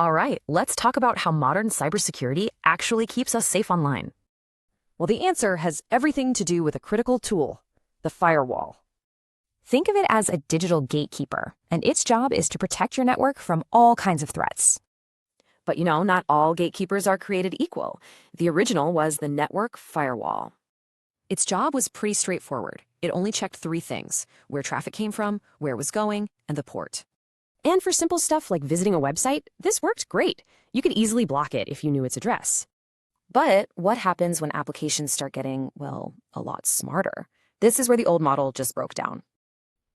All right, let's talk about how modern cybersecurity actually keeps us safe online. Well, the answer has everything to do with a critical tool, the firewall. Think of it as a digital gatekeeper, and its job is to protect your network from all kinds of threats. But not all gatekeepers are created equal. The original was the network firewall. Its job was pretty straightforward. It only checked three things: where traffic came from, where it was going, and the port. And for simple stuff like visiting a website, this worked great. You could easily block it if you knew its address. But what happens when applications start getting, well, a lot smarter? This is where the old model just broke down.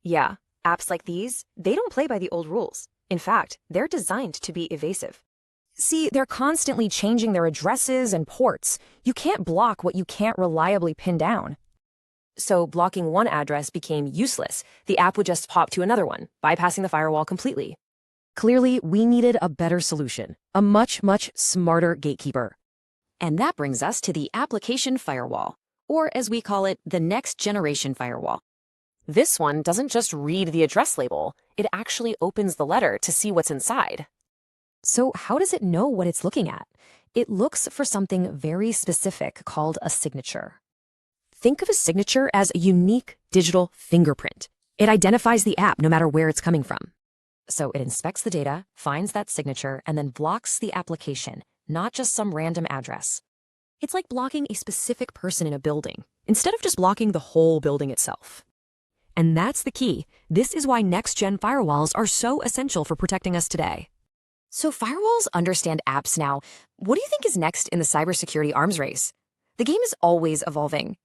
Yeah, apps like these, they don't play by the old rules. In fact, they're designed to be evasive. See, they're constantly changing their addresses and ports. You can't block what you can't reliably pin down. So blocking one address became useless. The app would just pop to another one, bypassing the firewall completely. Clearly, we needed a better solution, a much, much smarter gatekeeper. And that brings us to the application firewall, or as we call it, the Next Generation Firewall. This one doesn't just read the address label, it actually opens the letter to see what's inside. So how does it know what it's looking at? It looks for something very specific called a signature. Think of a signature as a unique digital fingerprint. It identifies the app no matter where it's coming from. So it inspects the data, finds that signature, and then blocks the application, not just some random address. It's like blocking a specific person in a building, instead of just blocking the whole building itself. And that's the key. This is why next-gen firewalls are so essential for protecting us today. So firewalls understand apps now. What do you think is next in the cybersecurity arms race? The game is always evolving.